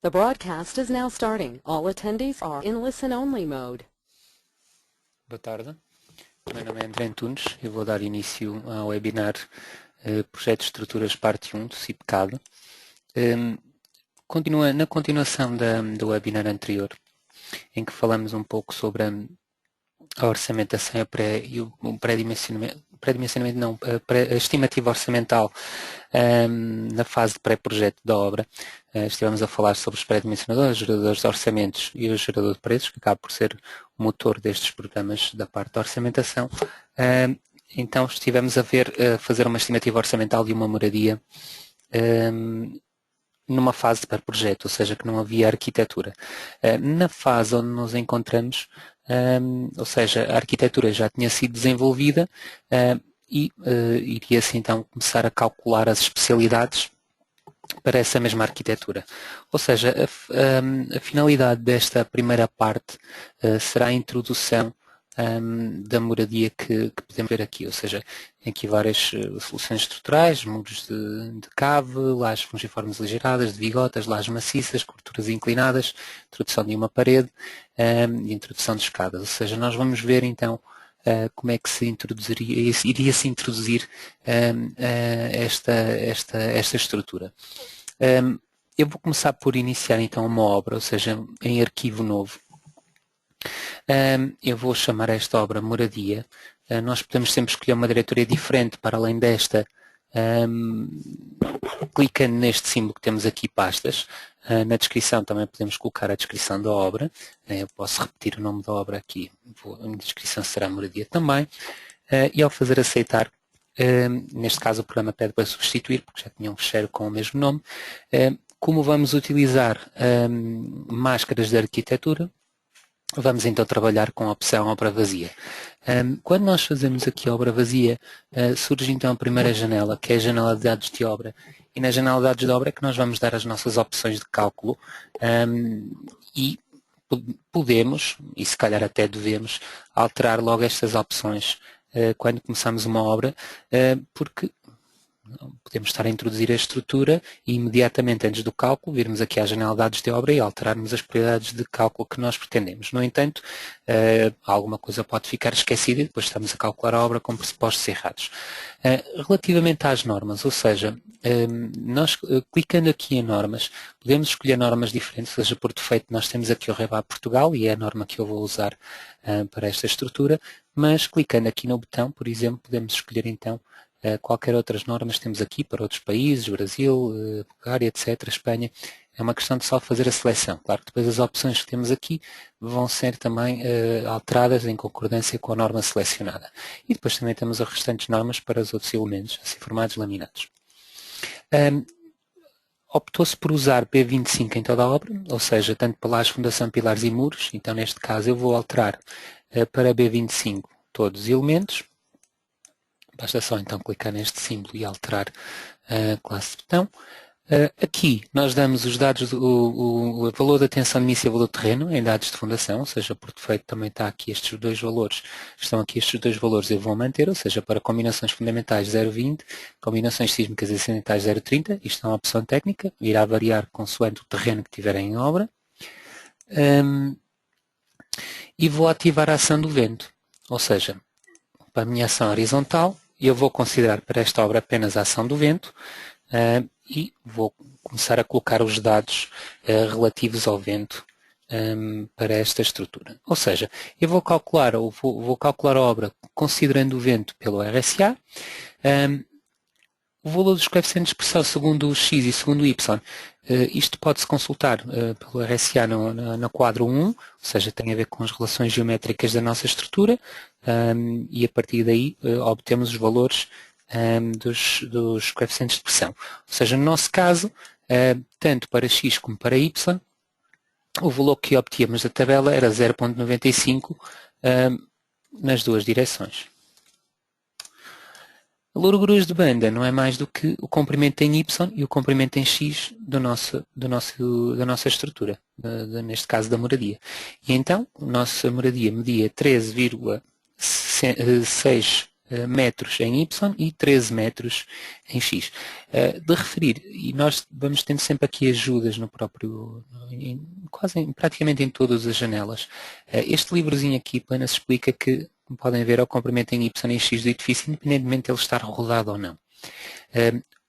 The broadcast is now starting. All attendees are in listen-only mode. Boa tarde, meu nome é André Antunes, eu vou dar início ao webinar Projeto de Estruturas Parte 1 do CIPCAD. Na continuação do webinar anterior, em que falamos um pouco sobre a orçamentação e o a estimativa orçamental na fase de pré-projeto da obra. Estivemos a falar sobre os pré-dimensionadores, os geradores de orçamentos e o gerador de preços, que acaba por ser o motor destes programas da parte da orçamentação. Então estivemos a fazer uma estimativa orçamental de uma moradia numa fase de pré-projeto, ou seja, que não havia arquitetura. Na fase onde nos encontramos, ou seja, a arquitetura já tinha sido desenvolvida e iria-se então começar a calcular as especialidades para essa mesma arquitetura. Ou seja, a finalidade desta primeira parte será a introdução da moradia que podemos ver aqui, ou seja, tem aqui várias soluções estruturais, muros de cave, lajes fungiformes aligeradas, de vigotas, lajes maciças, coberturas inclinadas, introdução de uma parede e introdução de escadas. Ou seja, nós vamos ver então como é que iria-se introduzir esta estrutura. Eu vou começar por iniciar então uma obra, ou seja, em arquivo novo. Eu vou chamar esta obra Moradia. Nós podemos sempre escolher uma diretoria diferente para além desta, clicando neste símbolo que temos aqui, pastas. Na descrição também podemos colocar a descrição da obra. Eu posso repetir o nome da obra aqui, a minha descrição será Moradia também. E ao fazer aceitar, neste caso o programa pede para substituir, porque já tinha um fecheiro com o mesmo nome. Como vamos utilizar máscaras de arquitetura, vamos então trabalhar com a opção obra vazia. Quando nós fazemos aqui a obra vazia, surge então a primeira janela, que é a janela de dados de obra. E na janela de dados de obra é que nós vamos dar as nossas opções de cálculo e podemos, e se calhar até devemos, alterar logo estas opções quando começamos uma obra, porque podemos estar a introduzir a estrutura e imediatamente antes do cálculo virmos aqui à janela de dados de obra e alterarmos as prioridades de cálculo que nós pretendemos. No entanto, alguma coisa pode ficar esquecida e depois estamos a calcular a obra com pressupostos errados. Relativamente às normas, ou seja, nós clicando aqui em normas, podemos escolher normas diferentes, ou seja, por defeito nós temos aqui o REBA Portugal e é a norma que eu vou usar para esta estrutura, mas clicando aqui no botão, por exemplo, podemos escolher então qualquer outras normas temos aqui para outros países, Brasil, Bulgária, etc., Espanha. É uma questão de só fazer a seleção. Claro que depois as opções que temos aqui vão ser também alteradas em concordância com a norma selecionada. E depois também temos as restantes normas para os outros elementos, assim formados, laminados. Optou-se por usar B25 em toda a obra, ou seja, tanto para lajes, fundação, pilares e muros. Então, neste caso, eu vou alterar para B25 todos os elementos. Basta só então clicar neste símbolo e alterar a classe de botão. Aqui nós damos os dados, o valor da tensão de início e o valor de terreno em dados de fundação, ou seja, por defeito também está aqui estes dois valores, estão aqui estes dois valores eu vou manter, ou seja, para combinações fundamentais 0,20, combinações sísmicas e acidentais 0,30, isto é uma opção técnica, irá variar consoante o terreno que tiverem em obra. E vou ativar a ação do vento, ou seja, para a minha ação horizontal, eu vou considerar para esta obra apenas a ação do vento e vou começar a colocar os dados relativos ao vento para esta estrutura. Ou seja, eu vou calcular a obra considerando o vento pelo RSA, o valor dos coeficientes de expressão segundo o X e segundo o Y, isto pode-se consultar pelo RSA no quadro 1, ou seja, tem a ver com as relações geométricas da nossa estrutura, e a partir daí obtemos os valores dos coeficientes de pressão. Ou seja, no nosso caso, tanto para X como para Y, o valor que obtínhamos da tabela era 0,95 nas duas direções. A largura de banda não é mais do que o comprimento em Y e o comprimento em X da nossa estrutura, neste caso da moradia. E então, a nossa moradia media 13,6 metros em Y e 13 metros em X. De referir, e nós vamos tendo sempre aqui ajudas no próprio, praticamente em todas as janelas. Este livrozinho aqui apenas explica que, como podem ver, é o comprimento em Y e X do edifício, independentemente de ele estar rodado ou não.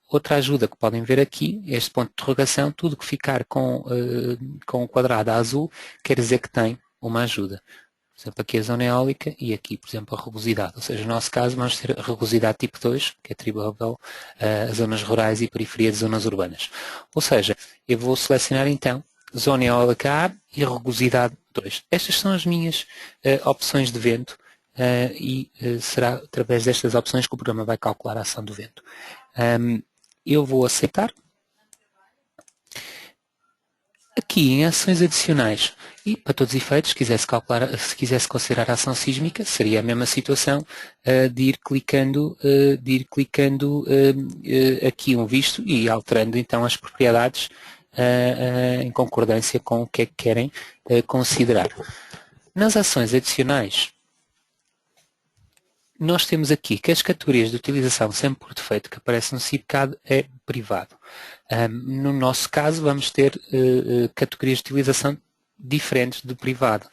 Outra ajuda que podem ver aqui, este ponto de interrogação, tudo que ficar com o quadrado azul quer dizer que tem uma ajuda. Por exemplo, aqui a zona eólica e aqui, por exemplo, a rugosidade. Ou seja, no nosso caso, vamos ter a rugosidade tipo 2, que é atribuível a zonas rurais e periferia de zonas urbanas. Ou seja, eu vou selecionar então zona eólica A e rugosidade 2. Estas são as minhas opções de vento e será através destas opções que o programa vai calcular a ação do vento. Eu vou aceitar. Aqui em ações adicionais, e para todos os efeitos, se quisesse considerar a ação sísmica, seria a mesma situação de ir clicando aqui um visto e alterando então as propriedades em concordância com o que é que querem considerar. Nas ações adicionais, nós temos aqui que as categorias de utilização sempre por defeito que aparece no CIPCAD é privado. No nosso caso vamos ter categorias de utilização diferentes do privado.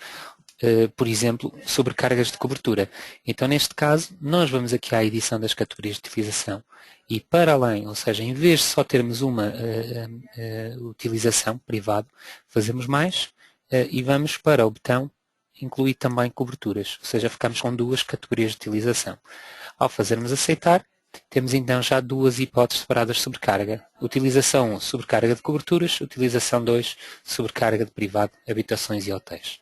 Por exemplo, sobrecargas de cobertura. Então neste caso nós vamos aqui à edição das categorias de utilização e para além, ou seja, em vez de só termos uma utilização privado, fazemos mais e vamos para o botão incluir também coberturas, ou seja, ficamos com duas categorias de utilização. Ao fazermos aceitar, temos então já duas hipóteses separadas de sobrecarga. Utilização 1, sobrecarga de coberturas, utilização 2, sobrecarga de privado, habitações e hotéis.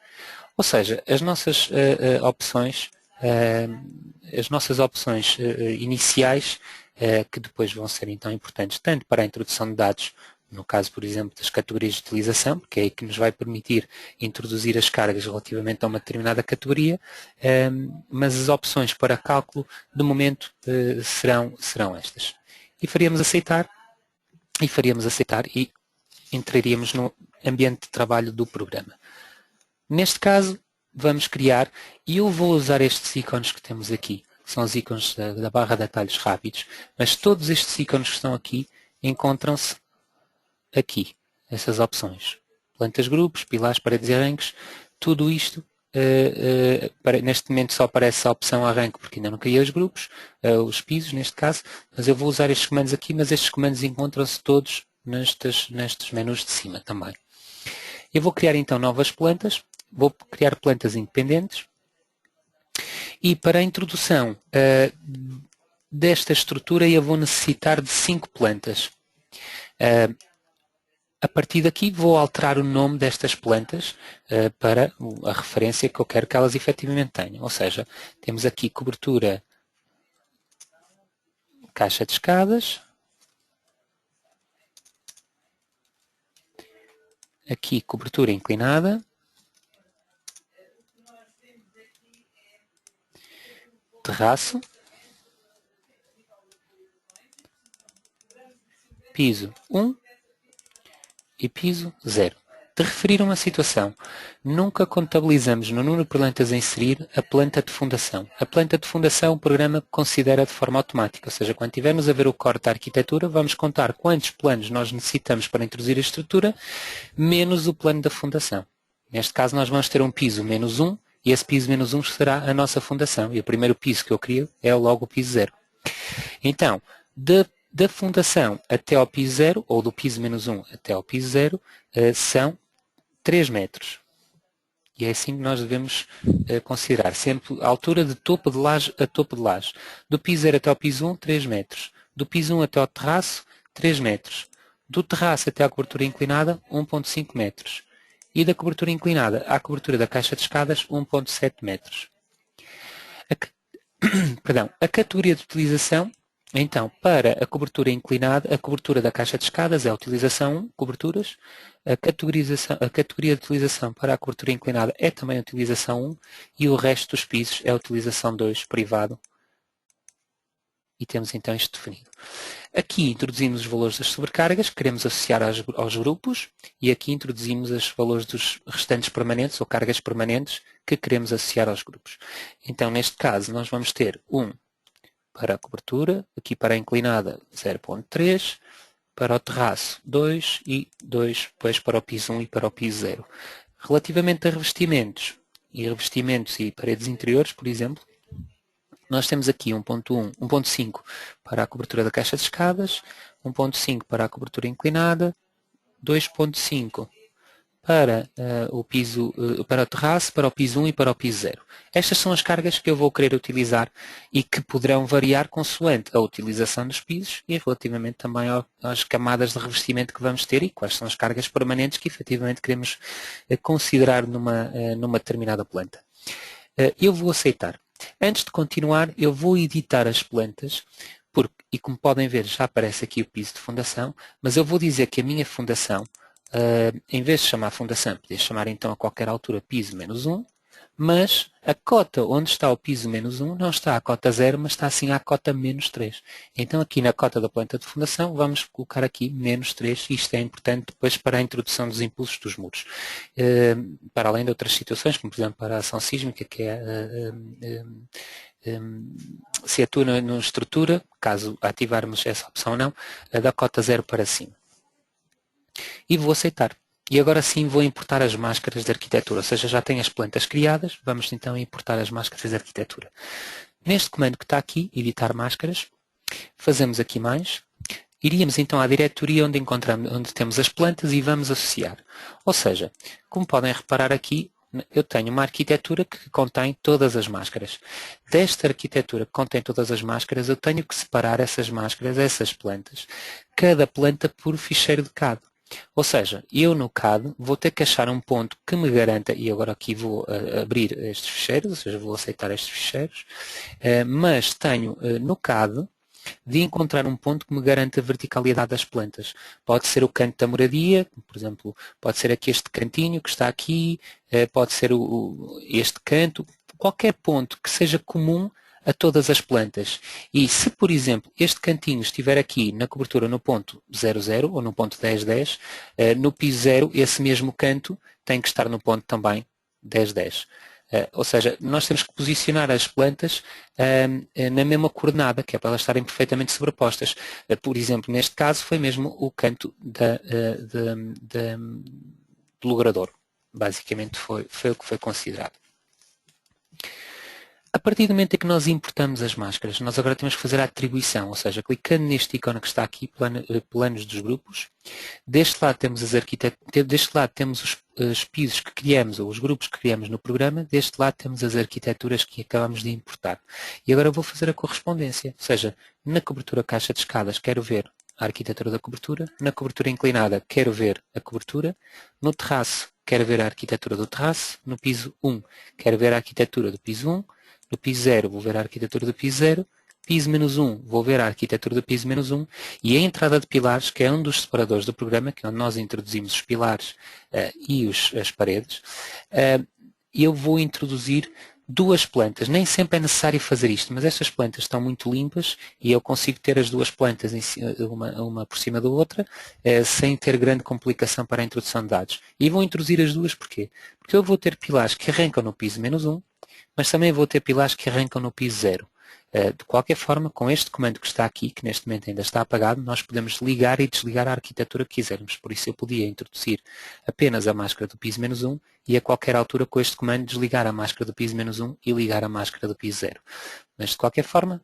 Ou seja, as nossas opções iniciais, que depois vão ser então importantes tanto para a introdução de dados, no caso, por exemplo, das categorias de utilização, que é aí que nos vai permitir introduzir as cargas relativamente a uma determinada categoria, mas as opções para cálculo, de momento, serão estas. E faríamos aceitar e entraríamos no ambiente de trabalho do programa. Neste caso, vamos criar, e eu vou usar estes ícones que temos aqui, que são os ícones da barra de atalhos rápidos, mas todos estes ícones que estão aqui encontram-se aqui, essas opções. Plantas, grupos, pilares, paredes e arranques, tudo isto, neste momento só aparece a opção arranque, porque ainda não criei os grupos, os pisos neste caso, mas eu vou usar estes comandos aqui, mas estes comandos encontram-se todos nestes menus de cima também. Eu vou criar então novas plantas, vou criar plantas independentes, e para a introdução desta estrutura eu vou necessitar de 5 plantas. A partir daqui vou alterar o nome destas plantas para a referência que eu quero que elas efetivamente tenham. Ou seja, temos aqui cobertura caixa de escadas. Aqui cobertura inclinada. Terraço. Piso 1. E piso 0. De referir a uma situação, nunca contabilizamos no número de plantas a inserir a planta de fundação. A planta de fundação o programa considera de forma automática, ou seja, quando tivermos a ver o core da arquitetura, vamos contar quantos planos nós necessitamos para introduzir a estrutura, menos o plano da fundação. Neste caso nós vamos ter um piso menos 1, e esse piso menos 1 será a nossa fundação, e o primeiro piso que eu crio é logo o piso 0. Então, da fundação até ao piso 0, ou do piso menos 1 até ao piso 0, são 3 metros. E é assim que nós devemos considerar. Sempre a altura de topo de laje a topo de laje. Do piso 0 até ao piso 1, 3 metros. Do piso 1 até ao terraço, 3 metros. Do terraço até à cobertura inclinada, 1,5 metros. E da cobertura inclinada à cobertura da caixa de escadas, 1,7 metros. A categoria de utilização. Então, para a cobertura inclinada, a cobertura da caixa de escadas é a utilização 1, coberturas. A categoria de utilização para a cobertura inclinada é também a utilização 1 e o resto dos pisos é a utilização 2, privado. E temos então isto definido. Aqui introduzimos os valores das sobrecargas que queremos associar aos grupos e aqui introduzimos os valores dos restantes permanentes ou cargas permanentes que queremos associar aos grupos. Então, neste caso, nós vamos ter para a cobertura, aqui para a inclinada 0.3, para o terraço 2 e 2 depois para o piso 1 e para o piso 0. Relativamente a revestimentos e paredes interiores, por exemplo, nós temos aqui 1.1, 1.5 para a cobertura da caixa de escadas, 1.5 para a cobertura inclinada, 2.5 para o piso, para o terraço, para o piso 1 e para o piso 0. Estas são as cargas que eu vou querer utilizar e que poderão variar consoante a utilização dos pisos e relativamente também às camadas de revestimento que vamos ter e quais são as cargas permanentes que efetivamente queremos considerar numa determinada planta. Eu vou aceitar. Antes de continuar, eu vou editar as plantas, e como podem ver, já aparece aqui o piso de fundação, mas eu vou dizer que a minha fundação, em vez de chamar fundação, podia chamar então a qualquer altura piso menos 1, mas a cota onde está o piso menos 1 não está a cota 0, mas está assim a cota menos 3. Então aqui na cota da planta de fundação vamos colocar aqui menos 3, e isto é importante depois para a introdução dos impulsos dos muros. Para além de outras situações, como por exemplo para a ação sísmica, que é se atua na estrutura, caso ativarmos essa opção ou não, da cota 0 para cima. E vou aceitar. E agora sim vou importar as máscaras de arquitetura, ou seja, já tenho as plantas criadas, vamos então importar as máscaras de arquitetura. Neste comando que está aqui, editar máscaras, fazemos aqui mais, iríamos então à diretoria onde temos as plantas e vamos associar. Ou seja, como podem reparar aqui, eu tenho uma arquitetura que contém todas as máscaras. Desta arquitetura que contém todas as máscaras, eu tenho que separar essas máscaras, essas plantas, cada planta por ficheiro de CAD. Ou seja, eu no CAD vou ter que achar um ponto que me garanta, e agora aqui vou abrir estes ficheiros, ou seja, vou aceitar estes ficheiros, mas tenho no CAD de encontrar um ponto que me garanta a verticalidade das plantas. Pode ser o canto da moradia, por exemplo, pode ser aqui este cantinho que está aqui, pode ser este canto, qualquer ponto que seja comum a todas as plantas. E se, por exemplo, este cantinho estiver aqui na cobertura no ponto 00 ou no ponto 1010, no piso 0, esse mesmo canto tem que estar no ponto também 1010. Ou seja, nós temos que posicionar as plantas na mesma coordenada, que é para elas estarem perfeitamente sobrepostas. Por exemplo, neste caso foi mesmo o canto do logrador. Basicamente foi o que foi considerado. A partir do momento em que nós importamos as máscaras, nós agora temos que fazer a atribuição, ou seja, clicando neste ícone que está aqui, planos dos grupos, deste lado temos os pisos que criamos, ou os grupos que criamos no programa, deste lado temos as arquiteturas que acabamos de importar. E agora eu vou fazer a correspondência, ou seja, na cobertura caixa de escadas quero ver a arquitetura da cobertura, na cobertura inclinada quero ver a cobertura, no terraço quero ver a arquitetura do terraço, no piso 1 quero ver a arquitetura do piso 1, no piso 0 vou ver a arquitetura do piso 0, piso menos 1 vou ver a arquitetura do piso menos 1 e a entrada de pilares, que é um dos separadores do programa, que é onde nós introduzimos os pilares e as paredes, eu vou introduzir duas plantas. Nem sempre é necessário fazer isto, mas estas plantas estão muito limpas e eu consigo ter as duas plantas uma por cima da outra sem ter grande complicação para a introdução de dados. E vou introduzir as duas porquê? Porque eu vou ter pilares que arrancam no piso menos 1, mas também vou ter pilares que arrancam no piso 0. De qualquer forma, com este comando que está aqui, que neste momento ainda está apagado, nós podemos ligar e desligar a arquitetura que quisermos. Por isso eu podia introduzir apenas a máscara do piso menos 1 e a qualquer altura com este comando desligar a máscara do piso menos 1 e ligar a máscara do piso 0. Mas de qualquer forma,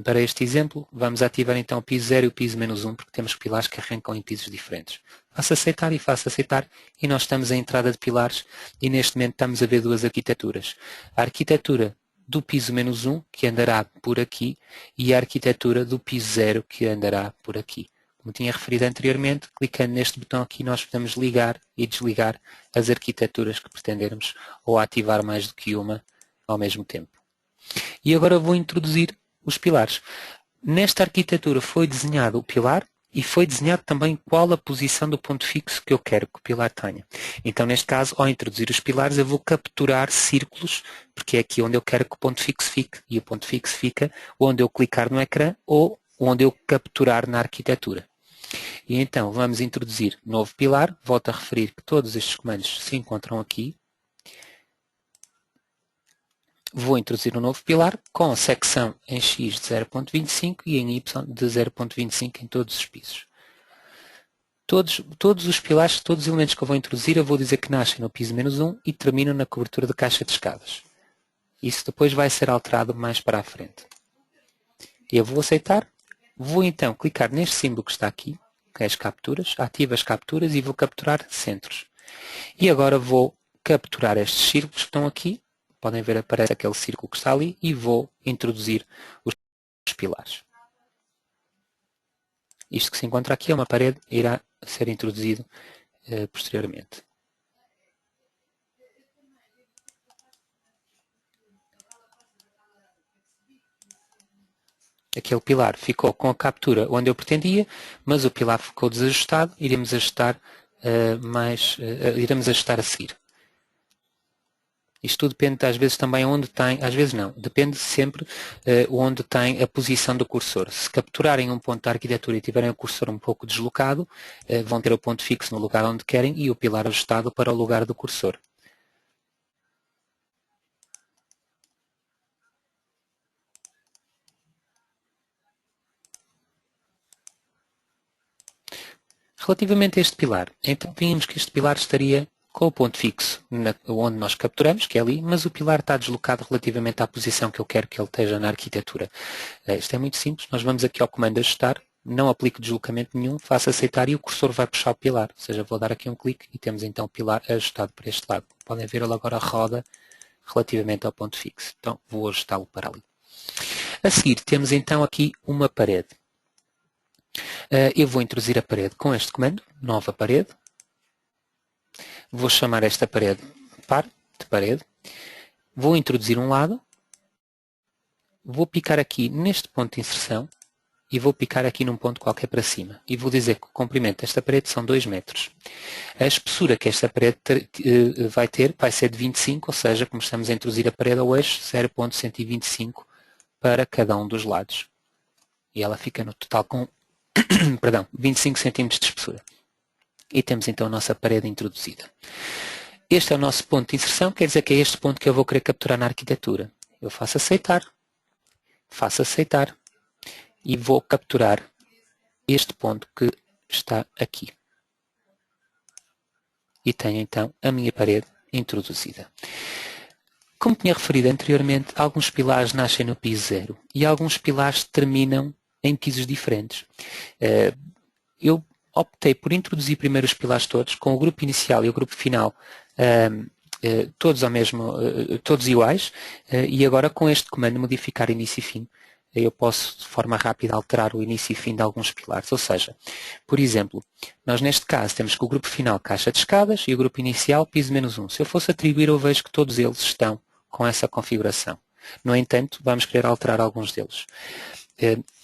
para este exemplo, vamos ativar então o piso 0 e o piso menos 1 porque temos pilares que arrancam em pisos diferentes. Faço aceitar e faço aceitar e nós estamos em entrada de pilares e neste momento estamos a ver duas arquiteturas. A arquitetura do piso menos 1 que andará por aqui e a arquitetura do piso 0 que andará por aqui. Como tinha referido anteriormente, clicando neste botão aqui nós podemos ligar e desligar as arquiteturas que pretendermos ou ativar mais do que uma ao mesmo tempo. E agora vou introduzir os pilares. Nesta arquitetura foi desenhado o pilar e foi desenhado também qual a posição do ponto fixo que eu quero que o pilar tenha. Então, neste caso, ao introduzir os pilares, eu vou capturar círculos, porque é aqui onde eu quero que o ponto fixo fique. E o ponto fixo fica onde eu clicar no ecrã ou onde eu capturar na arquitetura. E então, vamos introduzir novo pilar. Volto a referir que todos estes comandos se encontram aqui. vou introduzir um novo pilar com secção em X de 0.25 e em Y de 0.25 em todos os pisos. Todos os pilares, todos os elementos que eu vou introduzir, eu vou dizer que nascem no piso -1 e terminam na cobertura de caixa de escadas. Isso depois vai ser alterado mais para a frente. Eu vou aceitar. Vou então clicar neste símbolo que está aqui, que é as capturas, ativo as capturas e vou capturar centros. E agora vou capturar estes círculos que estão aqui. Podem ver, aparece aquele círculo que está ali e vou introduzir os pilares. Isto que se encontra aqui é uma parede, irá ser introduzido posteriormente. Aquele pilar ficou com a captura onde eu pretendia, mas o pilar ficou desajustado, iremos ajustar a seguir. Isto tudo depende às vezes também onde tem, às vezes não, depende sempre onde tem a posição do cursor. Se capturarem um ponto da arquitetura e tiverem o cursor um pouco deslocado, vão ter o ponto fixo no lugar onde querem e o pilar ajustado para o lugar do cursor. Relativamente a este pilar, então vimos que este pilar estaria com o ponto fixo onde nós capturamos, que é ali, mas o pilar está deslocado relativamente à posição que eu quero que ele esteja na arquitetura. Isto é muito simples, nós vamos aqui ao comando ajustar, não aplico deslocamento nenhum, faço aceitar e o cursor vai puxar o pilar, ou seja, vou dar aqui um clique e temos então o pilar ajustado para este lado. Podem ver ele agora roda relativamente ao ponto fixo, então vou ajustá-lo para ali. A seguir temos então aqui uma parede. Eu vou introduzir a parede com este comando, nova parede. Vou chamar esta parede par de parede. Vou introduzir um lado. Vou picar aqui neste ponto de inserção e vou picar aqui num ponto qualquer para cima. E vou dizer que o comprimento desta parede são 2 metros. A espessura que esta parede vai ter vai ser de 25, ou seja, como estamos a introduzir a parede ao eixo, 0.125 para cada um dos lados. E ela fica no total com 25 cm de espessura. E temos então a nossa parede introduzida. Este é o nosso ponto de inserção, quer dizer que é este ponto que eu vou querer capturar na arquitetura. Eu faço aceitar e vou capturar este ponto que está aqui. E tenho então a minha parede introduzida. Como tinha referido anteriormente, alguns pilares nascem no piso 0 e alguns pilares terminam em pisos diferentes. Eu optei por introduzir primeiro os pilares todos, com o grupo inicial e o grupo final todos iguais, e agora com este comando modificar início e fim, eu posso de forma rápida alterar o início e fim de alguns pilares. Ou seja, por exemplo, nós neste caso temos que o grupo final caixa de escadas e o grupo inicial piso -1. Se eu fosse atribuir, eu vejo que todos eles estão com essa configuração. No entanto, vamos querer alterar alguns deles.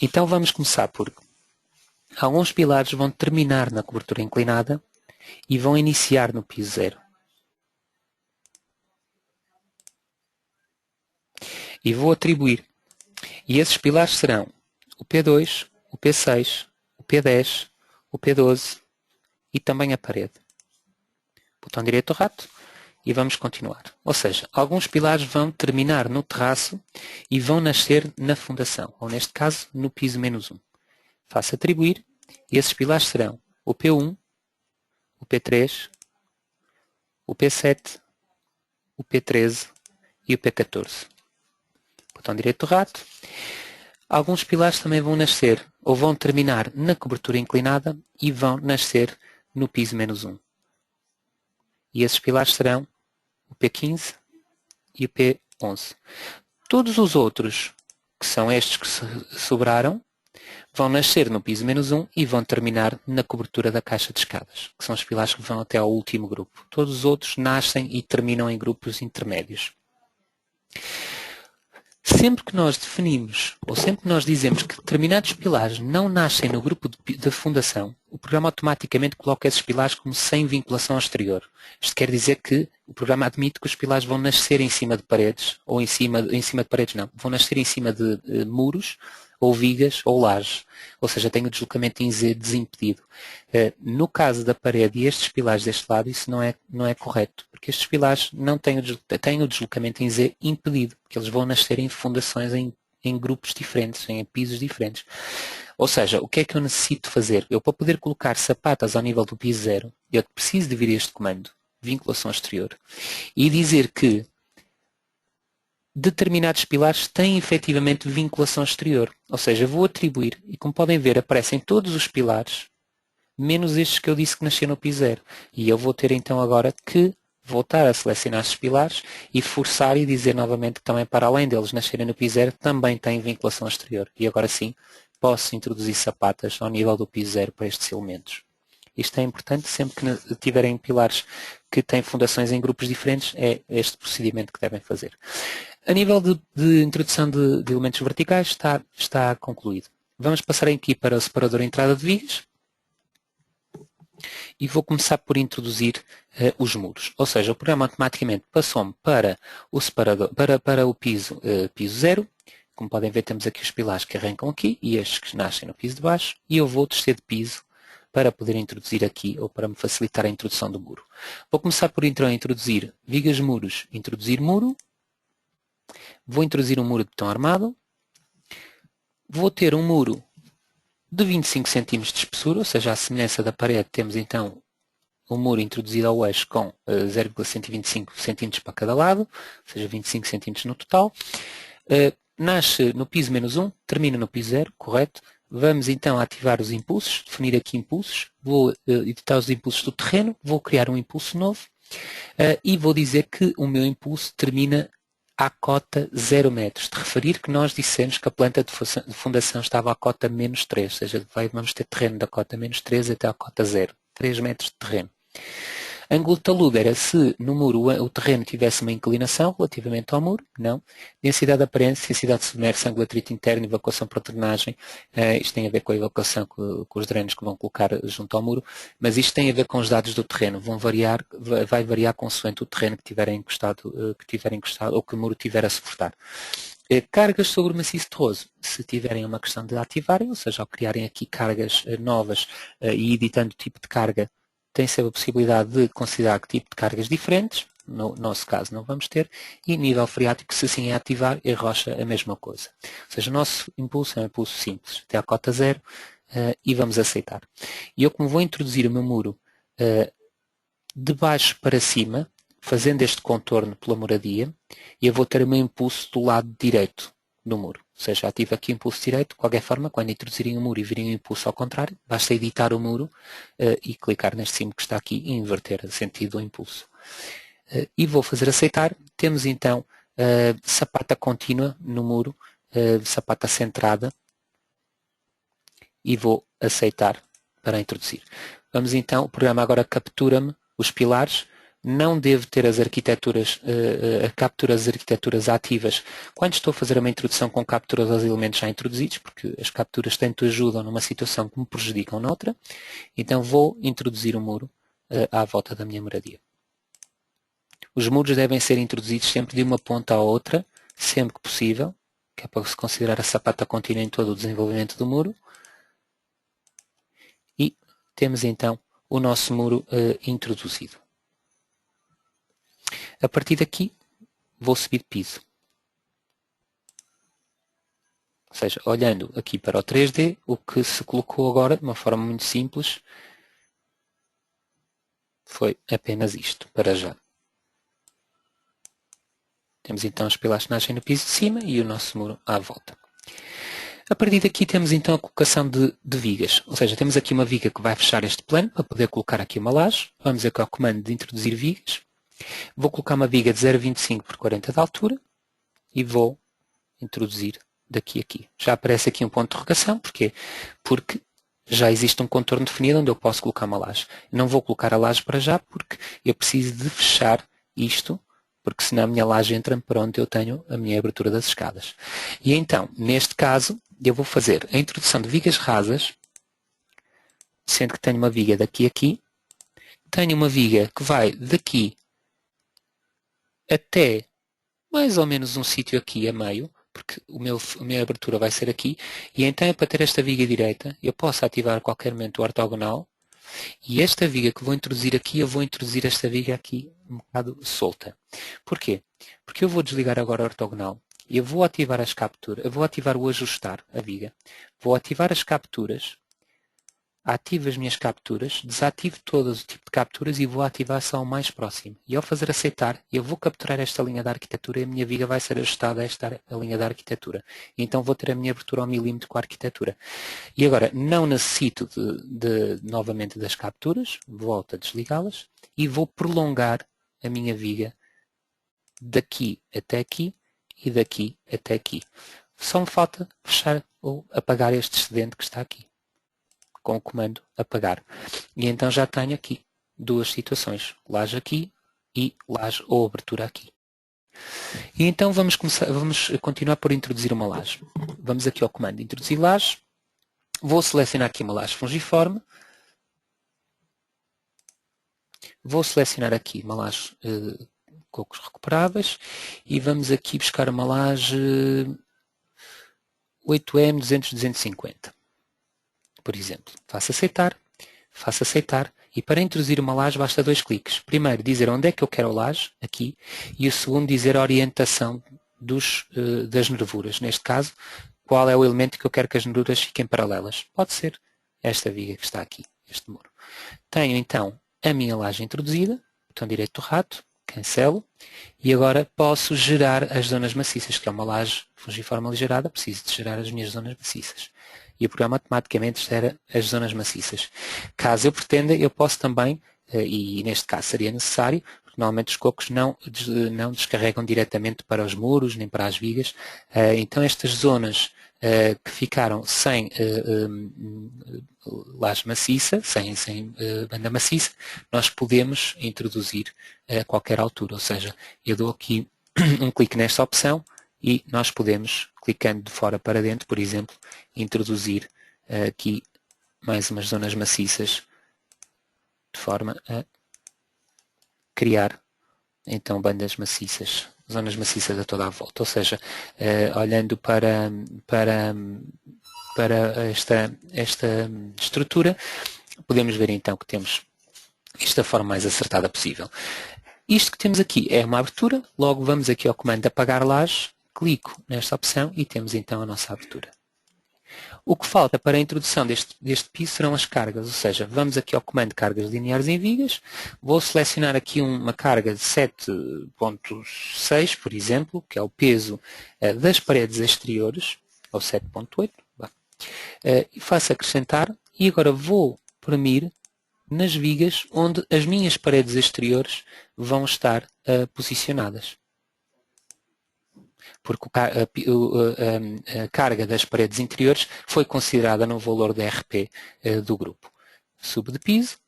Então vamos começar por... Alguns pilares vão terminar na cobertura inclinada e vão iniciar no piso 0. E vou atribuir. E esses pilares serão o P2, o P6, o P10, o P12 e também a parede. Botão direito do rato e vamos continuar. Ou seja, alguns pilares vão terminar no terraço e vão nascer na fundação, ou neste caso no piso -1. Faço atribuir e esses pilares serão o P1, o P3, o P7, o P13 e o P14. Botão direito do rato. Alguns pilares também vão nascer ou vão terminar na cobertura inclinada e vão nascer no piso -1. E esses pilares serão o P15 e o P11. Todos os outros, que são estes que sobraram, vão nascer no piso -1 e vão terminar na cobertura da caixa de escadas, que são os pilares que vão até ao último grupo. Todos os outros nascem e terminam em grupos intermédios. Sempre que nós definimos, ou sempre que nós dizemos que determinados pilares não nascem no grupo de fundação, o programa automaticamente coloca esses pilares como sem vinculação ao exterior. Isto quer dizer que o programa admite que os pilares vão nascer em cima de paredes, ou em cima de paredes não, vão nascer em cima de muros, ou vigas, ou lajes. Ou seja, tem o deslocamento em Z desimpedido. No caso da parede e estes pilares deste lado, isso não é correto, porque estes pilares não têm o deslocamento em Z impedido, porque eles vão nascer em fundações em grupos diferentes, em pisos diferentes. Ou seja, o que é que eu necessito fazer? Eu, para poder colocar sapatas ao nível do piso 0, eu preciso de vir este comando, vinculação exterior, e dizer que determinados pilares têm efetivamente vinculação exterior. Ou seja, vou atribuir, e como podem ver, aparecem todos os pilares, menos estes que eu disse que nasciam no piso 0. E eu vou ter então agora que voltar a selecionar estes pilares e forçar e dizer novamente que também, para além deles nascerem no piso 0, também têm vinculação exterior. E agora sim, posso introduzir sapatas ao nível do piso 0 para estes elementos. Isto é importante, sempre que tiverem pilares que têm fundações em grupos diferentes, é este procedimento que devem fazer. A nível de introdução de elementos verticais está concluído. Vamos passar aqui para o separador entrada de vigas e vou começar por introduzir os muros. Ou seja, o programa automaticamente passou-me para o separador, para o piso 0. Como podem ver, temos aqui os pilares que arrancam aqui e estes que nascem no piso de baixo, e eu vou descer de piso para poder introduzir aqui, ou para me facilitar a introdução do muro. Vou começar por então introduzir vigas muros, introduzir muro. Vou introduzir um muro de betão armado. Vou ter um muro de 25 cm de espessura, ou seja, à semelhança da parede, temos então um muro introduzido ao eixo com 0,125 cm para cada lado, ou seja, 25 cm no total. Nasce no piso -1, termina no piso 0, correto? Vamos então ativar os impulsos, definir aqui impulsos, vou editar os impulsos do terreno, vou criar um impulso novo e vou dizer que o meu impulso termina à cota 0 metros, de referir que nós dissemos que a planta de fundação estava à cota -3, ou seja, vamos ter terreno da cota -3 até à cota 0, 3 metros de terreno. Ângulo de talude era se no muro o terreno tivesse uma inclinação relativamente ao muro, não. Densidade aparente, densidade submersa, ângulo de atrito interno, evacuação por drenagem, isto tem a ver com a evacuação com os drenos que vão colocar junto ao muro, mas isto tem a ver com os dados do terreno, vai variar consoante o terreno que tiver encostado ou que o muro tiver a suportar. Cargas sobre o maciço terroso, se tiverem uma questão de ativarem, ou seja, ao criarem aqui cargas novas e editando o tipo de carga, tem sempre a possibilidade de considerar que tipo de cargas diferentes, no nosso caso não vamos ter, e nível freático, se assim é ativar, e rocha a mesma coisa. Ou seja, o nosso impulso é um impulso simples, até à cota 0, e vamos aceitar. E eu, como vou introduzir o meu muro de baixo para cima, fazendo este contorno pela moradia, e eu vou ter o meu impulso do lado direito do muro. Ou seja, ativo aqui o impulso direito, de qualquer forma, quando introduzirem o muro e virem o impulso ao contrário, basta editar o muro e clicar neste símbolo que está aqui e inverter o sentido do impulso. E vou fazer aceitar. Temos então sapata contínua no muro, sapata centrada, e vou aceitar para introduzir. Vamos então, o programa agora captura-me os pilares. Não devo ter as arquiteturas, capturas arquiteturas ativas quando estou a fazer uma introdução com captura dos elementos já introduzidos, porque as capturas tanto ajudam numa situação como prejudicam noutra. Então vou introduzir o muro à volta da minha moradia. Os muros devem ser introduzidos sempre de uma ponta à outra, sempre que possível, que é para se considerar a sapata contínua em todo o desenvolvimento do muro. E temos então o nosso muro introduzido. A partir daqui, vou subir de piso. Ou seja, olhando aqui para o 3D, o que se colocou agora, de uma forma muito simples, foi apenas isto, para já. Temos então os pilares que nascem no piso de cima e o nosso muro à volta. A partir daqui temos então a colocação de vigas. Ou seja, temos aqui uma viga que vai fechar este plano, para poder colocar aqui uma laje. Vamos aqui ao comando de introduzir vigas. Vou colocar uma viga de 0,25 por 40 de altura e vou introduzir daqui a aqui. Já aparece aqui um ponto de interrogação. Porquê? Porque já existe um contorno definido onde eu posso colocar uma laje. Não vou colocar a laje para já porque eu preciso de fechar isto, porque senão a minha laje entra para onde eu tenho a minha abertura das escadas. E então, neste caso, eu vou fazer a introdução de vigas rasas, sendo que tenho uma viga daqui a aqui, tenho uma viga que vai daqui até mais ou menos um sítio aqui a meio, porque a minha abertura vai ser aqui, e então para ter esta viga direita, eu posso ativar a qualquer momento o ortogonal, e esta viga que vou introduzir aqui, eu vou introduzir esta viga aqui um bocado solta. Porquê? Porque eu vou desligar agora o ortogonal, e eu vou ativar as capturas, eu vou ativar o ajustar, a viga, vou ativar as capturas, ativo as minhas capturas, desativo todo o tipo de capturas e vou ativar só o mais próximo. E ao fazer aceitar, eu vou capturar esta linha da arquitetura e a minha viga vai ser ajustada a esta linha da arquitetura. E então vou ter a minha abertura ao milímetro com a arquitetura. E agora, não necessito novamente das capturas, volto a desligá-las e vou prolongar a minha viga daqui até aqui e daqui até aqui. Só me falta fechar ou apagar este excedente que está aqui, com o comando apagar. E então já tenho aqui duas situações, laje aqui e laje ou abertura aqui. E então vamos continuar por introduzir uma laje. Vamos aqui ao comando introduzir laje, vou selecionar aqui uma laje fungiforme, vou selecionar aqui uma laje cocos recuperáveis e vamos aqui buscar uma laje 8M 200-250. Por exemplo, faço aceitar, e para introduzir uma laje basta dois cliques. Primeiro dizer onde é que eu quero a laje, aqui, e o segundo dizer a orientação das nervuras. Neste caso, qual é o elemento que eu quero que as nervuras fiquem paralelas. Pode ser esta viga que está aqui, este muro. Tenho então a minha laje introduzida, botão direito do rato, cancelo, e agora posso gerar as zonas maciças, que é uma laje fungiforme aligerada, preciso de gerar as minhas zonas maciças. E o programa automaticamente gera as zonas maciças. Caso eu pretenda, eu posso também, e neste caso seria necessário, porque normalmente os cocos não descarregam diretamente para os muros, nem para as vigas, então estas zonas que ficaram sem laje maciça, sem banda maciça, nós podemos introduzir a qualquer altura, ou seja, eu dou aqui um clique nesta opção e nós podemos, clicando de fora para dentro, por exemplo, introduzir aqui mais umas zonas maciças de forma a criar então bandas maciças, zonas maciças a toda a volta. Ou seja, olhando para esta estrutura, podemos ver então que temos isto da forma mais acertada possível. Isto que temos aqui é uma abertura, logo vamos aqui ao comando de apagar laje, clico nesta opção e temos então a nossa abertura. O que falta para a introdução deste piso serão as cargas, ou seja, vamos aqui ao comando de cargas lineares em vigas, vou selecionar aqui uma carga de 7.6, por exemplo, que é o peso das paredes exteriores, ou 7.8, e faço acrescentar, e agora vou premir nas vigas onde as minhas paredes exteriores vão estar posicionadas. Porque a carga das paredes interiores foi considerada no valor da RP do grupo. Subo de piso.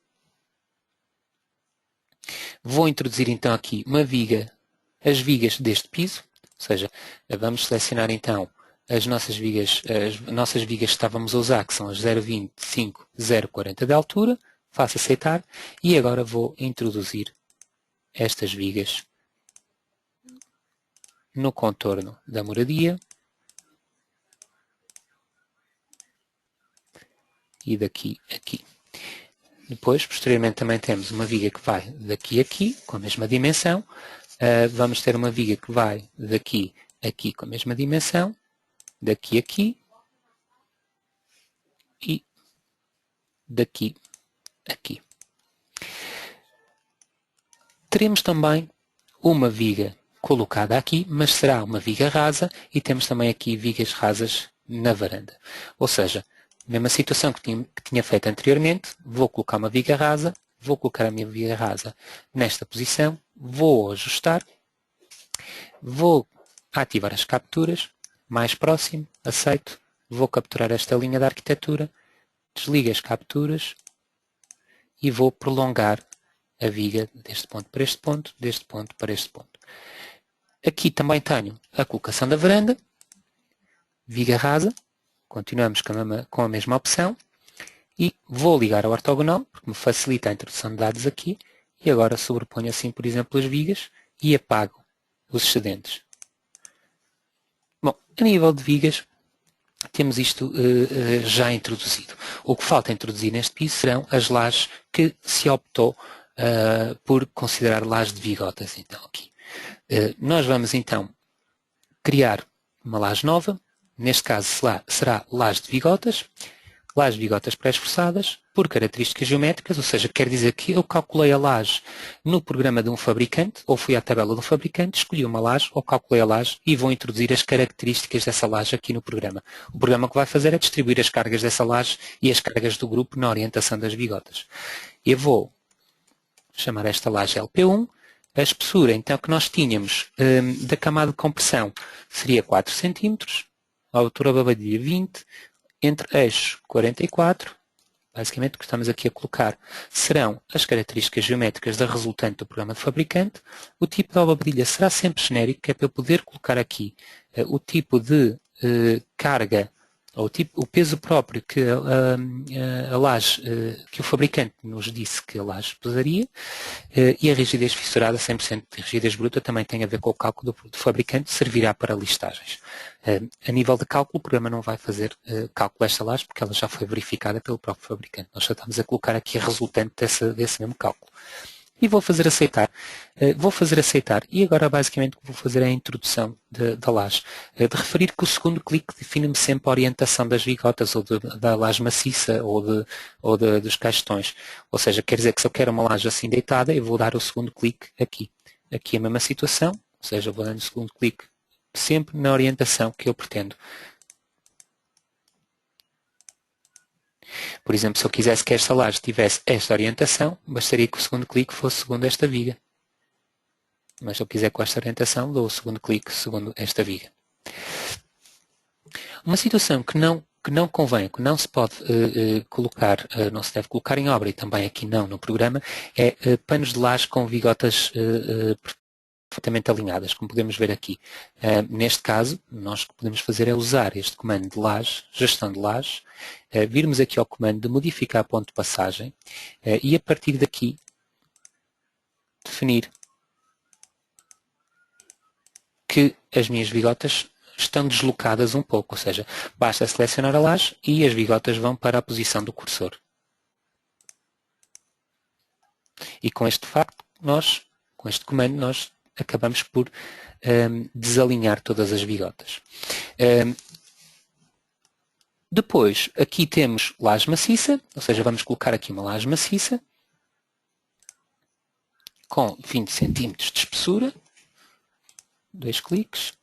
Vou introduzir então aqui uma viga, as vigas deste piso, ou seja, vamos selecionar então as nossas vigas que estávamos a usar, que são as 0.25, 0.40 de altura, faço aceitar e agora vou introduzir estas vigas no contorno da moradia e daqui a aqui. Depois, posteriormente, também temos uma viga que vai daqui a aqui, com a mesma dimensão. Vamos ter uma viga que vai daqui a aqui com a mesma dimensão, daqui a aqui e daqui a aqui. Teremos também uma viga colocada aqui, mas será uma viga rasa e temos também aqui vigas rasas na varanda. Ou seja, mesma situação que tinha feito anteriormente, vou colocar uma viga rasa, vou colocar a minha viga rasa nesta posição, vou ajustar, vou ativar as capturas, mais próximo, aceito, vou capturar esta linha da arquitetura, desligo as capturas e vou prolongar a viga deste ponto para este ponto, deste ponto para este ponto. Aqui também tenho a colocação da varanda, viga rasa, continuamos com a mesma opção e vou ligar ao ortogonal, porque me facilita a introdução de dados aqui, e agora sobreponho assim, por exemplo, as vigas e apago os excedentes. Bom, a nível de vigas, temos isto já introduzido. O que falta introduzir neste piso serão as lajes que se optou por considerar lajes de vigotas. Então, aqui. Nós vamos então criar uma laje nova, neste caso será laje de vigotas pré-esforçadas por características geométricas, ou seja, quer dizer que eu calculei a laje no programa de um fabricante, ou fui à tabela de um fabricante, escolhi uma laje, ou calculei a laje e vou introduzir as características dessa laje aqui no programa. O programa que vai fazer é distribuir as cargas dessa laje e as cargas do grupo na orientação das vigotas. Eu vou chamar esta laje LP1, a espessura então que nós tínhamos da camada de compressão seria 4 cm, a altura da badilha 20, entre eixo 44, basicamente o que estamos aqui a colocar serão as características geométricas da resultante do programa de fabricante. O tipo de albabadilha será sempre genérico, que é para eu poder colocar aqui o tipo de carga, ou o peso próprio que a laje, que o fabricante nos disse que a laje pesaria, e a rigidez fissurada, 100% de rigidez bruta, também tem a ver com o cálculo do fabricante, servirá para listagens. A nível de cálculo, o programa não vai fazer cálculo desta laje, porque ela já foi verificada pelo próprio fabricante. Nós só estamos a colocar aqui a resultante desse mesmo cálculo. E vou fazer aceitar. E agora basicamente o que vou fazer é a introdução da laje. De referir que o segundo clique define-me sempre a orientação das vigotas, ou da laje maciça, ou dos castões. Ou seja, quer dizer que se eu quero uma laje assim deitada, eu vou dar o segundo clique aqui. Aqui é a mesma situação, ou seja, eu vou dando o segundo clique sempre na orientação que eu pretendo. Por exemplo, se eu quisesse que esta laje tivesse esta orientação, bastaria que o segundo clique fosse segundo esta viga. Mas se eu quiser com esta orientação, dou o segundo clique segundo esta viga. Uma situação que não convém, que não se pode colocar, não se deve colocar em obra, e também aqui não no programa, é panos de laje com vigotas perfeitamente alinhadas, como podemos ver aqui. Neste caso, nós o que podemos fazer é usar este comando de laje, gestão de laje, virmos aqui ao comando de modificar ponto de passagem e a partir daqui definir que as minhas vigotas estão deslocadas um pouco, ou seja, basta selecionar a laje e as vigotas vão para a posição do cursor. E com este facto, com este comando, nós acabamos por desalinhar todas as vigotas. Depois, aqui temos laje maciça, ou seja, vamos colocar aqui uma laje maciça com 20 cm de espessura, 2 cliques,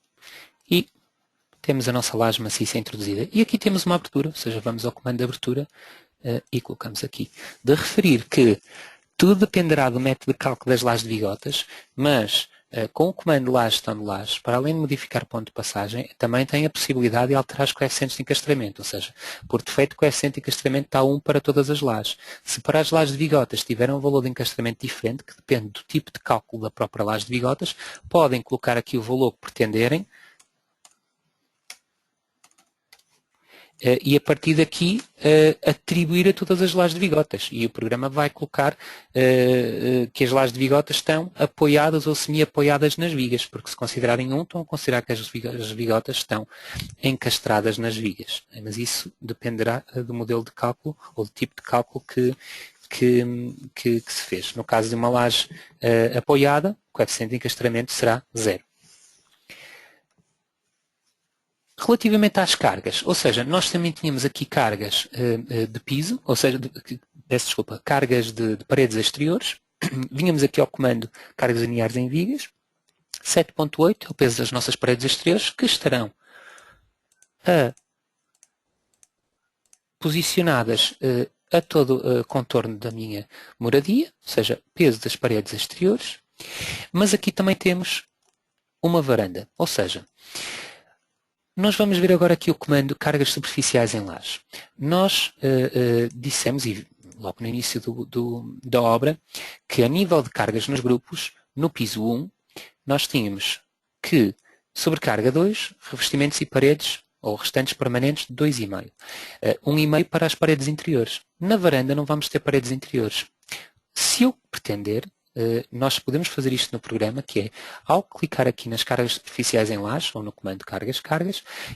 e temos a nossa laje maciça introduzida. E aqui temos uma abertura, ou seja, vamos ao comando de abertura e colocamos aqui. De referir que tudo dependerá do método de cálculo das lajes de vigotas, mas com o comando laje gestão de lajes, para além de modificar ponto de passagem, também tem a possibilidade de alterar os coeficientes de encastramento, ou seja, por defeito o coeficiente de encastramento está 1 para todas as lajes. Se para as lajes de vigotas tiverem um valor de encastramento diferente, que depende do tipo de cálculo da própria laje de vigotas, podem colocar aqui o valor que pretenderem, e a partir daqui atribuir a todas as lajes de vigotas. E o programa vai colocar que as lajes de vigotas estão apoiadas ou semi-apoiadas nas vigas, porque se considerarem 1, estão a considerar que as vigotas estão encastradas nas vigas. Mas isso dependerá do modelo de cálculo ou do tipo de cálculo que se fez. No caso de uma laje apoiada, o coeficiente de encastramento será 0. Relativamente às cargas, ou seja, nós também tínhamos aqui cargas de piso, ou seja, cargas de paredes exteriores. Vínhamos aqui ao comando cargas lineares em vigas, 7.8 é o peso das nossas paredes exteriores, que estarão posicionadas a todo o contorno da minha moradia, ou seja, peso das paredes exteriores. Mas aqui também temos uma varanda, ou seja, nós vamos ver agora aqui o comando cargas superficiais em laje. Nós dissemos, e logo no início da obra, que a nível de cargas nos grupos, no piso 1, nós tínhamos que sobrecarga 2, revestimentos e paredes, ou restantes permanentes, 2,5. 1,5 para as paredes interiores. Na varanda não vamos ter paredes interiores. Se eu pretender, nós podemos fazer isto no programa, que é, ao clicar aqui nas cargas superficiais em laje, ou no comando cargas,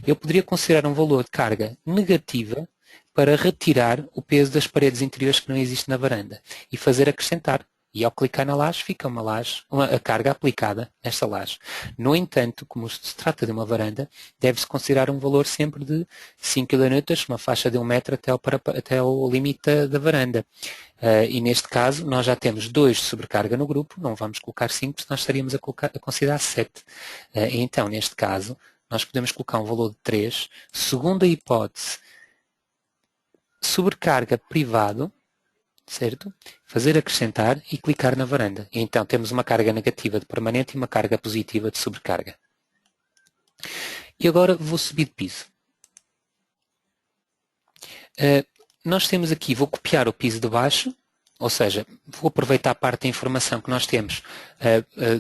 eu poderia considerar um valor de carga negativa para retirar o peso das paredes interiores que não existe na varanda e fazer acrescentar. E ao clicar na laje, fica a carga aplicada nesta laje. No entanto, como se trata de uma varanda, deve-se considerar um valor sempre de 5 kN, uma faixa de 1 metro até o limite da varanda. E neste caso, nós já temos 2 de sobrecarga no grupo, não vamos colocar 5, senão estaríamos a considerar 7. Então, neste caso, nós podemos colocar um valor de 3, segundo a hipótese, sobrecarga privado, certo? Fazer acrescentar e clicar na varanda. E então temos uma carga negativa de permanente e uma carga positiva de sobrecarga. E agora vou subir de piso. Nós temos aqui, vou copiar o piso de baixo, ou seja, vou aproveitar a parte da informação que nós temos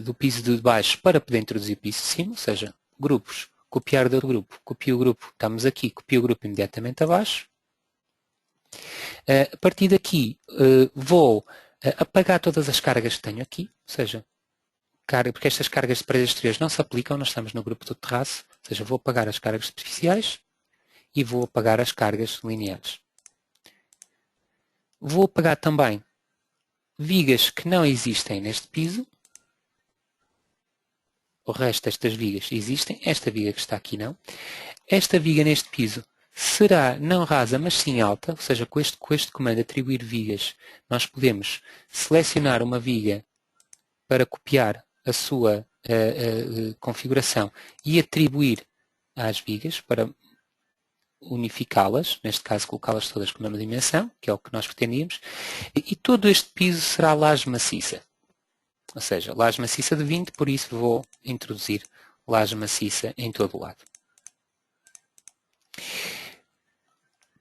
do piso de baixo para poder introduzir o piso de cima, ou seja, grupos, copiar do grupo, copio o grupo, estamos aqui, copio o grupo imediatamente abaixo. A partir daqui vou apagar todas as cargas que tenho aqui, ou seja, porque estas cargas de paredes exteriores não se aplicam, nós estamos no grupo do terraço, ou seja, vou apagar as cargas superficiais e vou apagar as cargas lineares. Vou apagar também vigas que não existem neste piso. O resto destas vigas existem, esta viga que está aqui não. Esta viga neste piso será não rasa, mas sim alta, ou seja, com este comando atribuir vigas, nós podemos selecionar uma viga para copiar a sua configuração e atribuir às vigas para unificá-las, neste caso colocá-las todas com a mesma dimensão, que é o que nós pretendíamos, e todo este piso será laje maciça. Ou seja, laje maciça de 20, por isso vou introduzir laje maciça em todo o lado.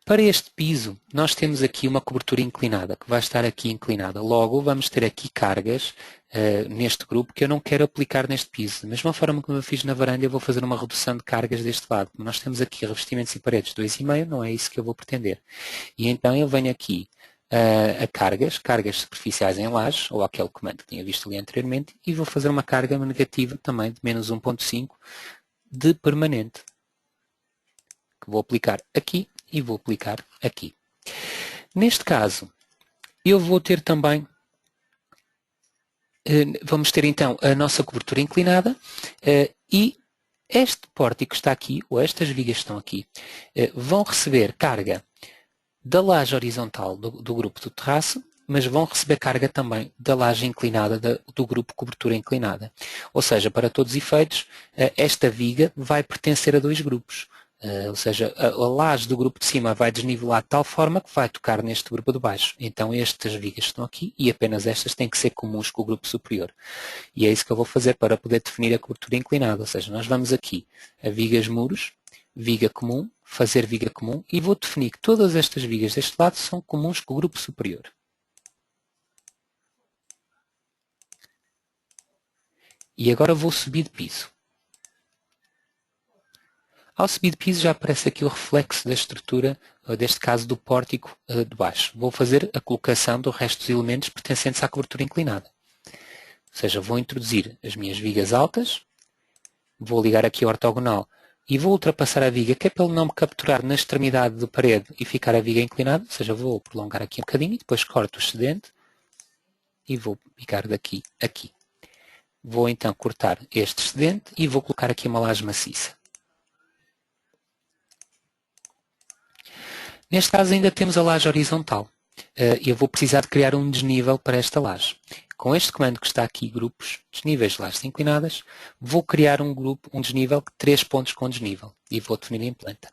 Para este piso, nós temos aqui uma cobertura inclinada, que vai estar aqui inclinada. Logo, vamos ter aqui cargas neste grupo que eu não quero aplicar neste piso. Da mesma forma como eu fiz na varanda, eu vou fazer uma redução de cargas deste lado. Como nós temos aqui revestimentos e paredes 2,5, não é isso que eu vou pretender. E então eu venho aqui a cargas superficiais em laje, ou aquele comando que tinha visto ali anteriormente, e vou fazer uma carga negativa também de menos 1,5 de permanente, que vou aplicar aqui e vou aplicar aqui. Neste caso, eu vou ter também, vamos ter então a nossa cobertura inclinada e este pórtico que está aqui, ou estas vigas que estão aqui, vão receber carga da laje horizontal do grupo do terraço, mas vão receber carga também da laje inclinada do grupo cobertura inclinada. Ou seja, para todos os efeitos, esta viga vai pertencer a 2 grupos. Ou seja, a laje do grupo de cima vai desnivelar de tal forma que vai tocar neste grupo de baixo. Então estas vigas estão aqui e apenas estas têm que ser comuns com o grupo superior. E é isso que eu vou fazer para poder definir a cobertura inclinada. Ou seja, nós vamos aqui a vigas muros, viga comum, fazer viga comum e vou definir que todas estas vigas deste lado são comuns com o grupo superior. E agora vou subir de piso. Ao subir de piso já aparece aqui o reflexo da estrutura, deste caso do pórtico de baixo. Vou fazer a colocação do resto dos elementos pertencentes à cobertura inclinada. Ou seja, vou introduzir as minhas vigas altas, vou ligar aqui a ortogonal e vou ultrapassar a viga, que é para ele não me capturar na extremidade da parede e ficar a viga inclinada. Ou seja, vou prolongar aqui um bocadinho e depois corto o excedente e vou picar daqui a aqui. Vou então cortar este excedente e vou colocar aqui uma laje maciça. Neste caso ainda temos a laje horizontal. Eu vou precisar de criar um desnível para esta laje. Com este comando que está aqui, grupos, desníveis de lajes inclinadas, vou criar um desnível de 3 pontos com desnível e vou definir em planta.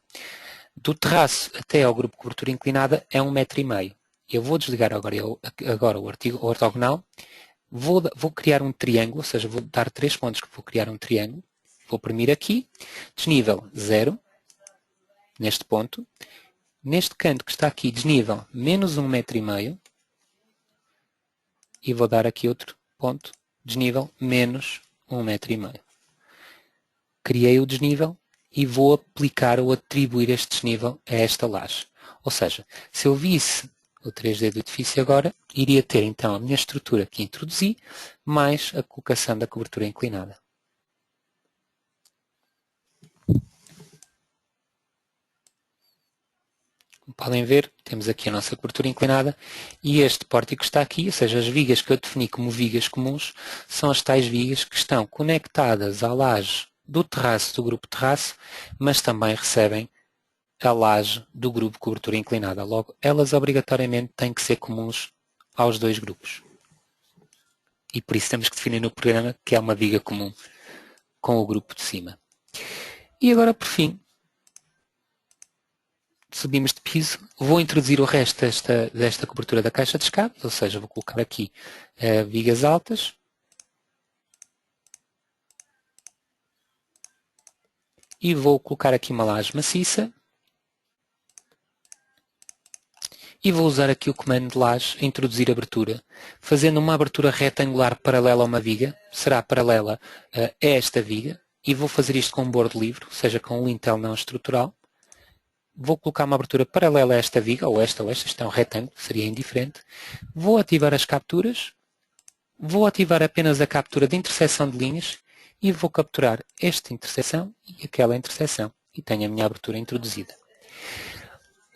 Do terraço até ao grupo de cobertura inclinada é 1,5 m. Eu vou desligar agora o ortogonal, vou criar um triângulo, ou seja, vou dar 3 pontos que vou criar um triângulo, vou oprimir aqui, desnível 0, neste ponto. Neste canto que está aqui, desnível menos 1,5 m. E vou dar aqui outro ponto, desnível menos 1,5 m. Criei o desnível e vou aplicar ou atribuir este desnível a esta laje. Ou seja, se eu visse o 3D do edifício agora, iria ter então a minha estrutura que introduzi, mais a colocação da cobertura inclinada. Como podem ver, temos aqui a nossa cobertura inclinada e este pórtico está aqui, ou seja, as vigas que eu defini como vigas comuns são as tais vigas que estão conectadas à laje do terraço, do grupo terraço, mas também recebem a laje do grupo cobertura inclinada. Logo, elas obrigatoriamente têm que ser comuns aos dois grupos. E por isso temos que definir no programa que é uma viga comum com o grupo de cima. E agora, por fim, subimos de piso, vou introduzir o resto desta cobertura da caixa de escadas, ou seja, vou colocar aqui vigas altas. E vou colocar aqui uma laje maciça. E vou usar aqui o comando de laje, introduzir abertura, fazendo uma abertura retangular paralela a uma viga, será paralela a esta viga, e vou fazer isto com um bordo livre, ou seja, com um lintel não estrutural. Vou colocar uma abertura paralela a esta viga, ou esta, isto é um retângulo, seria indiferente. Vou ativar as capturas, vou ativar apenas a captura de interseção de linhas, e vou capturar esta interseção e aquela interseção, e tenho a minha abertura introduzida.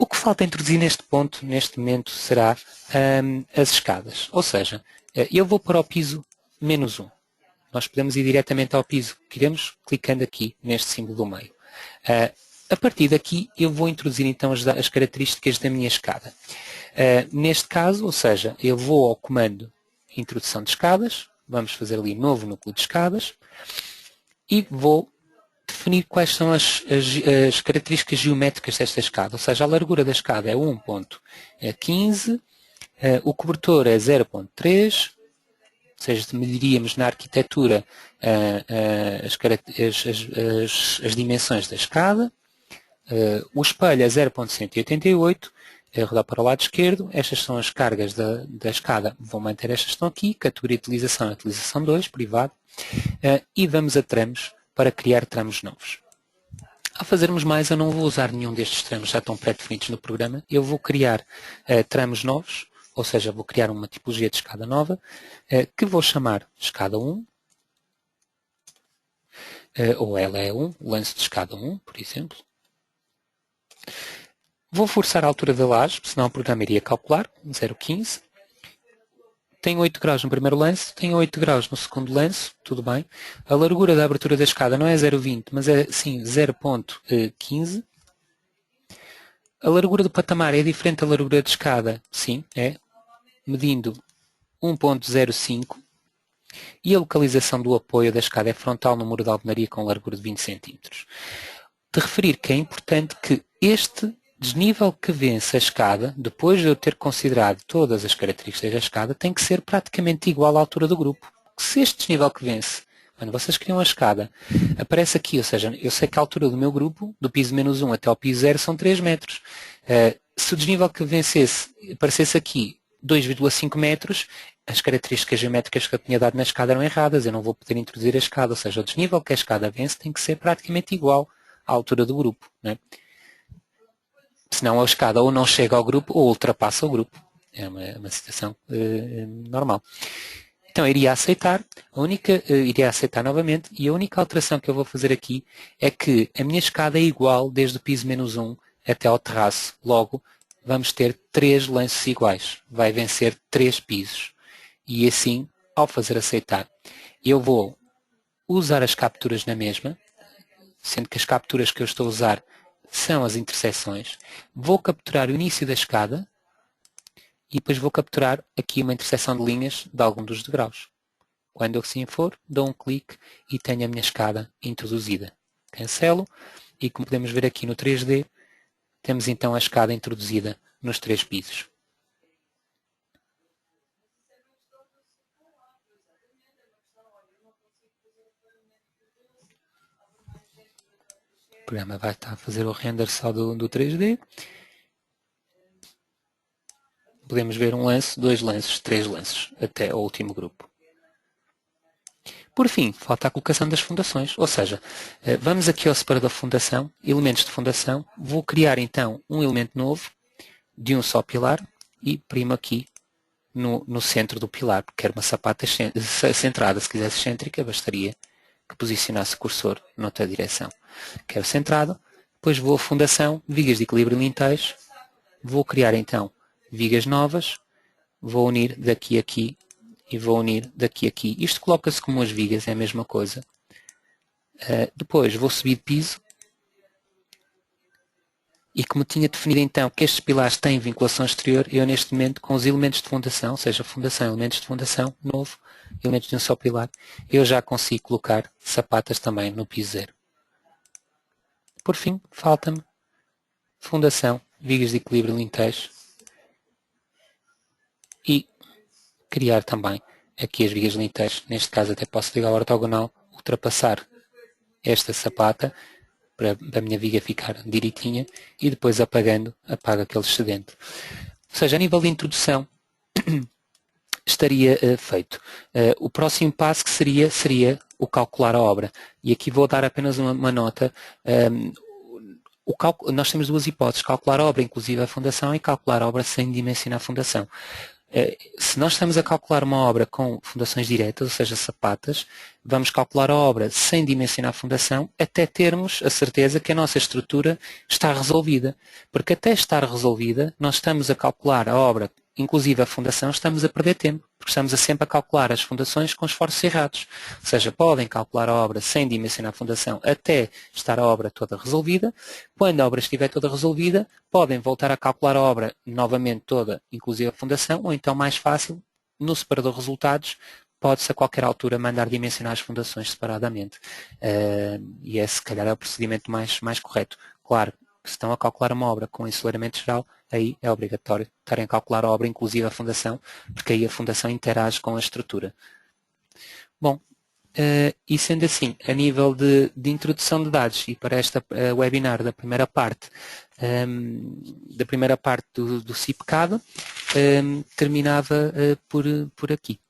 O que falta introduzir neste ponto, neste momento, será as escadas. Ou seja, eu vou para o piso -1. Nós podemos ir diretamente ao piso que queremos, clicando aqui neste símbolo do meio. A partir daqui, eu vou introduzir então as características da minha escada. Neste caso, ou seja, eu vou ao comando introdução de escadas, vamos fazer ali novo núcleo de escadas, e vou definir quais são as características geométricas desta escada, ou seja, a largura da escada é 1.15, o cobertor é 0.3, ou seja, mediríamos na arquitetura as dimensões da escada, o espelho é 0.188, rodar para o lado esquerdo, estas são as cargas da escada, vou manter estas que estão aqui, categoria de utilização, utilização 2, privado, e vamos a tramos, para criar tramos novos. Ao fazermos mais, eu não vou usar nenhum destes tramos, já estão pré-definidos no programa. Eu vou criar tramos novos, ou seja, vou criar uma tipologia de escada nova, que vou chamar escada 1, ou ela é 1, lance de escada 1, por exemplo. Vou forçar a altura da laje, senão o programa iria calcular, 0.15. Tenho 8 graus no primeiro lance, tenho 8 graus no segundo lance, tudo bem. A largura da abertura da escada não é 0.20, mas é sim 0.15. A largura do patamar é diferente da largura da escada, sim, é, medindo 1.05. E a localização do apoio da escada é frontal no muro de alvenaria com largura de 20 cm. De referir que é importante que este desnível que vence a escada, depois de eu ter considerado todas as características da escada, tem que ser praticamente igual à altura do grupo. Se este desnível que vence, quando vocês criam a escada, aparece aqui, ou seja, eu sei que a altura do meu grupo, do piso -1 até ao piso 0, são 3 metros. Se o desnível que vencesse aparecesse aqui 2,5 metros, as características geométricas que eu tinha dado na escada eram erradas, eu não vou poder introduzir a escada, ou seja, o desnível que a escada vence tem que ser praticamente igual à altura do grupo, não é? Senão a escada ou não chega ao grupo ou ultrapassa o grupo. É uma situação normal. Então eu iria aceitar, iria aceitar novamente, e a única alteração que eu vou fazer aqui é que a minha escada é igual desde o piso -1 até ao terraço. Logo, vamos ter 3 lances iguais. Vai vencer 3 pisos. E assim, ao fazer aceitar, eu vou usar as capturas na mesma, sendo que as capturas que eu estou a usar são as interseções. Vou capturar o início da escada e depois vou capturar aqui uma interseção de linhas de algum dos degraus. Quando assim for, dou um clique e tenho a minha escada introduzida. Cancelo e, como podemos ver aqui no 3D, temos então a escada introduzida nos 3 pisos. O programa vai estar a fazer o render só do 3D. Podemos ver um lance, 2 lances, 3 lances, até ao último grupo. Por fim, falta a colocação das fundações, ou seja, vamos aqui ao separador fundação, elementos de fundação, vou criar então um elemento novo, de um só pilar, e primo aqui no centro do pilar, porque quero uma sapata centrada. Se quisesse excêntrica, bastaria que posicionasse o cursor noutra direção. Quero centrado, depois vou a fundação, vigas de equilíbrio linteiros, vou criar então vigas novas, vou unir daqui a aqui e vou unir daqui a aqui. Isto coloca-se como as vigas, é a mesma coisa. Depois vou subir de piso e como tinha definido então que estes pilares têm vinculação exterior, eu neste momento com os elementos de fundação, ou seja, fundação, elementos de fundação, novo, elementos de um só pilar, eu já consigo colocar sapatas também no piso 0. Por fim, falta-me fundação, vigas de equilíbrio linteiros e criar também aqui as vigas linteiros. Neste caso até posso ligar a ortogonal, ultrapassar esta sapata para a minha viga ficar direitinha e depois apagando, apaga aquele excedente. Ou seja, a nível de introdução estaria feito. O próximo passo que seria o calcular a obra. E aqui vou dar apenas uma nota. Nós temos duas hipóteses, calcular a obra inclusive a fundação e calcular a obra sem dimensionar a fundação. Se nós estamos a calcular uma obra com fundações diretas, ou seja, sapatas, vamos calcular a obra sem dimensionar a fundação até termos a certeza que a nossa estrutura está resolvida. Porque até estar resolvida, nós estamos a calcular a obra, inclusive a fundação, estamos a perder tempo, porque estamos sempre a calcular as fundações com esforços errados. Ou seja, podem calcular a obra sem dimensionar a fundação até estar a obra toda resolvida. Quando a obra estiver toda resolvida, podem voltar a calcular a obra novamente toda, inclusive a fundação, ou então mais fácil, no separador de resultados, pode-se a qualquer altura mandar dimensionar as fundações separadamente. E esse, se calhar, é o procedimento mais correto. Claro, se estão a calcular uma obra com ensolaramento geral, aí é obrigatório estarem a calcular a obra, inclusive a fundação, porque aí a fundação interage com a estrutura. Bom, e sendo assim, a nível de introdução de dados, e para esta webinar da primeira parte do CIPCAD, terminava por aqui.